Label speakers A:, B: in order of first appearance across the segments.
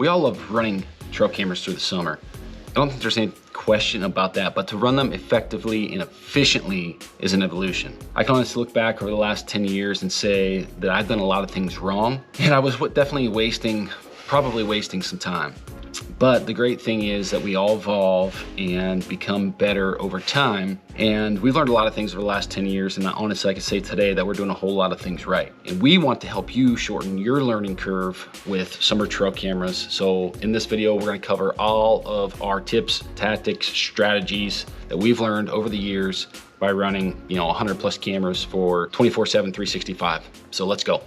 A: We all love running trail cameras through the summer. I don't think there's any question about that, but to run them effectively and efficiently is an evolution. I can honestly look back over the last 10 years and say that I've done a lot of things wrong, and I was definitely probably wasting some time. But the great thing is that we all evolve and become better over time. And we've learned a lot of things over the last 10 years. And honestly, I can say today that we're doing a whole lot of things right. And we want to help you shorten your learning curve with summer trail cameras. So in this video, we're gonna cover all of our tips, tactics, strategies that we've learned over the years by running 100 plus cameras for 24/7, 365. So let's go.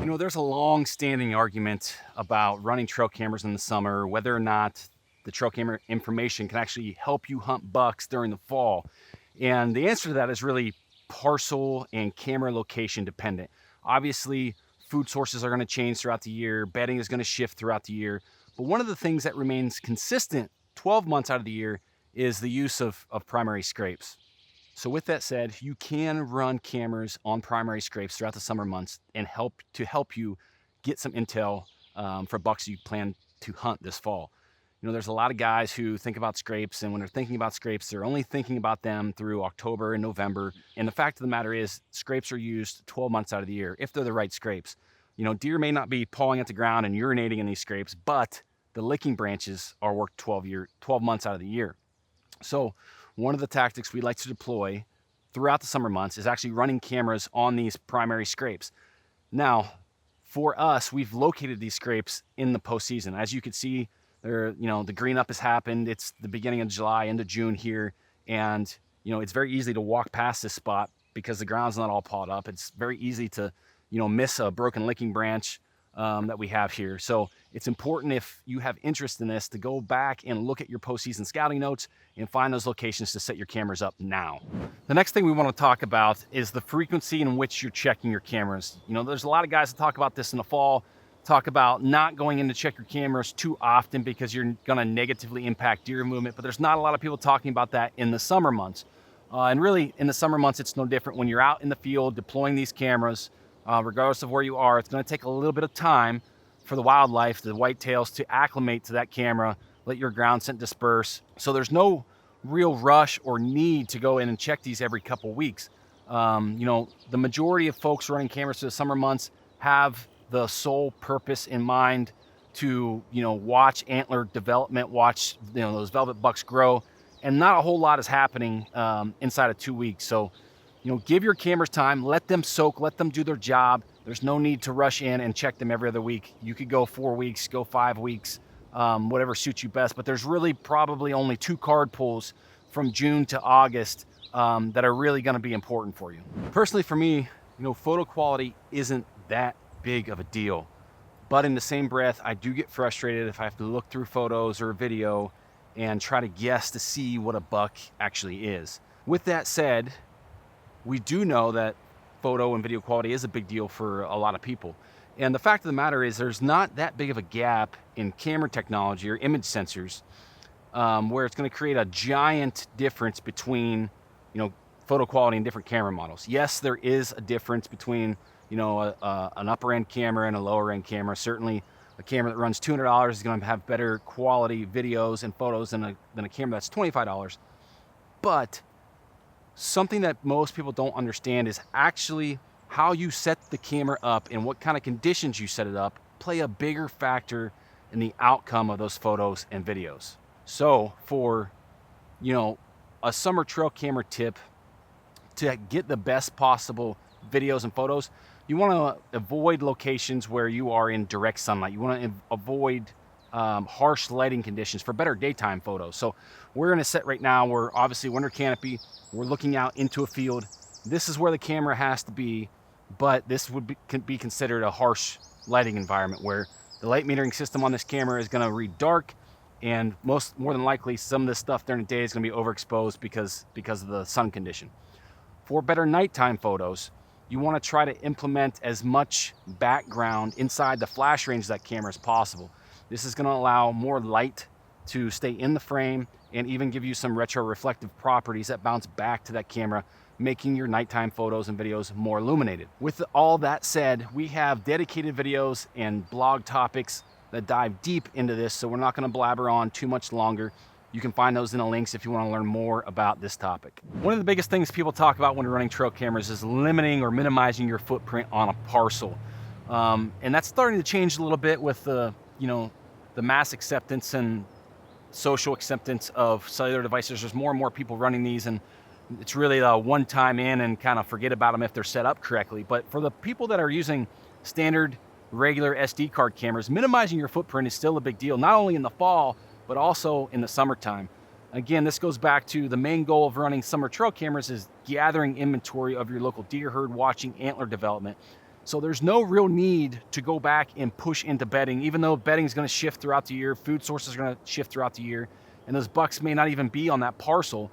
A: You know, there's a long-standing argument about running trail cameras in the summer, whether or not the trail camera information can actually help you hunt bucks during the fall. And the answer to that is really parcel and camera location dependent. Obviously, food sources are going to change throughout the year, bedding is going to shift throughout the year. But one of the things that remains consistent 12 months out of the year is the use of primary scrapes. So with that said, you can run cameras on primary scrapes throughout the summer months and help you get some intel for bucks you plan to hunt this fall. You know, there's a lot of guys who think about scrapes, and when they're thinking about scrapes, they're only thinking about them through October and November. And the fact of the matter is, scrapes are used 12 months out of the year, if they're the right scrapes. You know, deer may not be pawing at the ground and urinating in these scrapes, but the licking branches are worked 12 months out of the year. So one of the tactics we like to deploy throughout the summer months is actually running cameras on these primary scrapes. Now, for us, we've located these scrapes in the postseason. As you can see, the green up has happened. It's the beginning of July, into June here. And, it's very easy to walk past this spot because the ground's not all pawed up. It's very easy to, miss a broken licking branch that we have here. So it's important, if you have interest in this, to go back and look at your postseason scouting notes and find those locations to set your cameras up now. The next thing we want to talk about is the frequency in which you're checking your cameras. There's a lot of guys that talk about this in the fall, talk about not going in to check your cameras too often because you're going to negatively impact deer movement, but there's not a lot of people talking about that in the summer months. And really, in the summer months, it's no different. When you're out in the field deploying these cameras, regardless of where you are, it's going to take a little bit of time for the wildlife, the whitetails, to acclimate to that camera, let your ground scent disperse. So there's no real rush or need to go in and check these every couple weeks. The majority of folks running cameras through the summer months have the sole purpose in mind to, watch antler development, watch, those velvet bucks grow, and not a whole lot is happening inside of 2 weeks. So, give your cameras time, let them soak, let them do their job. There's no need to rush in and check them every other week. You could go 4 weeks, go 5 weeks, whatever suits you best. But there's really probably only 2 card pulls from June to August that are really going to be important for you. Personally, for me, photo quality isn't that big of a deal. But in the same breath, I do get frustrated if I have to look through photos or video and try to guess to see what a buck actually is. With that said, we do know that photo and video quality is a big deal for a lot of people. And the fact of the matter is, there's not that big of a gap in camera technology or image sensors where it's going to create a giant difference between, photo quality and different camera models. Yes, there is a difference between, an upper end camera and a lower end camera. Certainly a camera that runs $200 is going to have better quality videos and photos than a camera that's $25. But something that most people don't understand is actually how you set the camera up and what kind of conditions you set it up play a bigger factor in the outcome of those photos and videos. So for, a summer trail camera tip to get the best possible videos and photos, you want to avoid locations where you are in direct sunlight. You want to avoid harsh lighting conditions for better daytime photos. So we're in a set right now where obviously winter canopy, we're looking out into a field. This is where the camera has to be, but this would be considered a harsh lighting environment where the light metering system on this camera is going to read dark, and more than likely some of this stuff during the day is going to be overexposed because of the sun condition. For better nighttime photos, you want to try to implement as much background inside the flash range of that camera as possible. This is going to allow more light to stay in the frame and even give you some retro reflective properties that bounce back to that camera, making your nighttime photos and videos more illuminated. With all that said, we have dedicated videos and blog topics
B: that dive deep into this, so we're not going to blabber on too much longer. You can find those in the links if you want to learn more about this topic. One of the biggest things people talk about when you're running trail cameras is limiting or minimizing your footprint on a parcel. And that's starting to change a little bit with the mass acceptance and social acceptance of cellular devices. There's more and more people running these, and it's really a one time in and kind of forget about them if they're set up correctly. But for the people that are using standard regular SD card cameras, minimizing your footprint is still a big deal, not only in the fall, but also in the summertime. Again, this goes back to the main goal of running summer trail cameras is gathering inventory of your local deer herd, watching antler development. So there's no real need to go back and push into bedding, even though bedding is going to shift throughout the year, food sources are going to shift throughout the year, and those bucks may not even be on that parcel.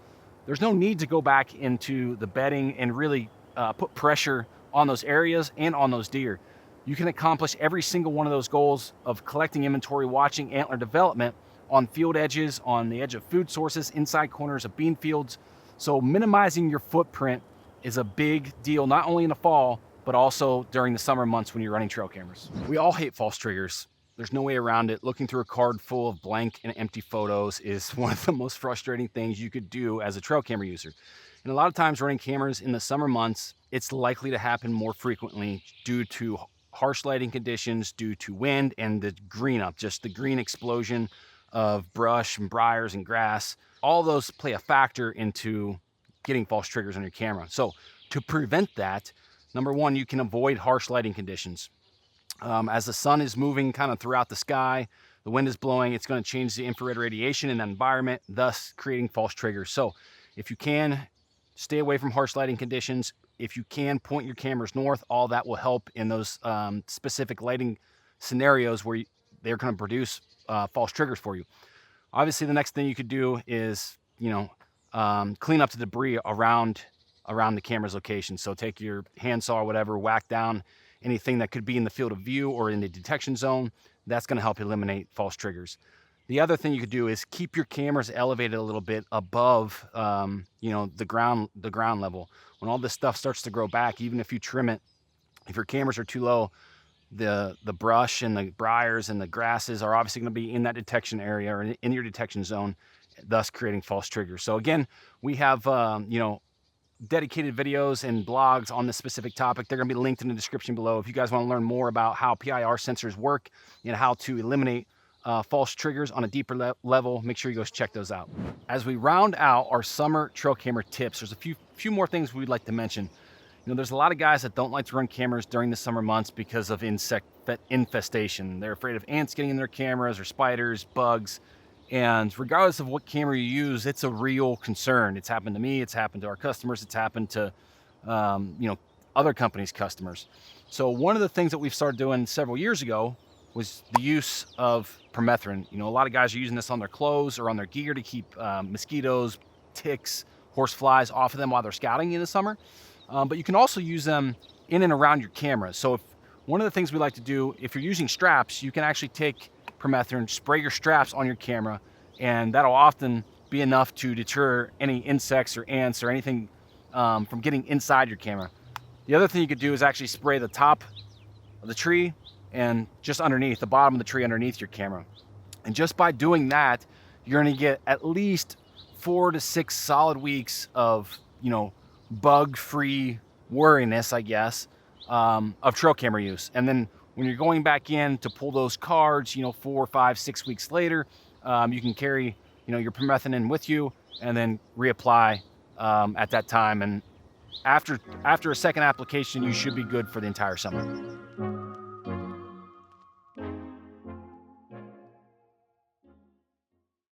B: There's no need to go back into the bedding and really put pressure on those areas and on those deer. You can accomplish every single one of those goals of collecting inventory, watching antler development on field edges, on the edge of food sources, inside corners of bean fields. So minimizing your footprint is a big deal, not only in the fall, but also during the summer months when you're running trail cameras. We all hate false triggers. There's no way around it. Looking through a card full of blank and empty photos is one of the most frustrating things you could do as a trail camera user. And a lot of times running cameras in the summer months, it's likely to happen more frequently due to harsh lighting conditions, due to wind and the green up, just the green explosion of brush and briars and grass. All those play a factor into getting false triggers on your camera. So to prevent that, number one, you can avoid harsh lighting conditions. As the sun is moving kind of throughout the sky, the wind is blowing, it's going to change the infrared radiation in that environment, thus creating false triggers. So if you can, stay away from harsh lighting conditions. If you can, point your cameras north. All that will help in those specific lighting scenarios where they're going to produce false triggers for you. Obviously, the next thing you could do is, clean up the debris around the camera's location. So take your handsaw or whatever, whack down anything that could be in the field of view or in the detection zone. That's going to help eliminate false triggers. The other thing you could do is keep your cameras elevated a little bit above, the ground level. When all this stuff starts to grow back, even if you trim it, if your cameras are too low, the brush and the briars and the grasses are obviously going to be in that detection area or in your detection zone, thus creating false triggers. So again, we have, dedicated videos and blogs on this specific topic. They're going to be linked in the description below. If you guys want to learn more about how PIR sensors work and how to eliminate false triggers on a deeper level, make sure you go check those out. As we round out our summer trail camera tips, there's a few more things we'd like to mention. There's a lot of guys that don't like to run cameras during the summer months because of insect infestation. They're afraid of ants getting in their cameras or spiders, bugs. And regardless of what camera you use, it's a real concern. It's happened to me, it's happened to our customers, it's happened to other companies' customers. So one of the things that we've started doing several years ago was the use of permethrin. A lot of guys are using this on their clothes or on their gear to keep mosquitoes, ticks, horse flies off of them while they're scouting in the summer. But you can also use them in and around your camera. So one of the things we like to do, if you're using straps, you can actually take permethrin, spray your straps on your camera, and that'll often be enough to deter any insects or ants or anything from getting inside your camera. The other thing you could do is actually spray the top of the tree and just underneath, the bottom of the tree underneath your camera. And just by doing that, you're going to get at least 4 to 6 solid weeks of, bug-free worriness, I guess, of trail camera use. And then when you're going back in to pull those cards, 4, 5, 6 weeks later, you can carry, your permethrin with you and then reapply at that time. And after a second application, you should be good for the entire summer.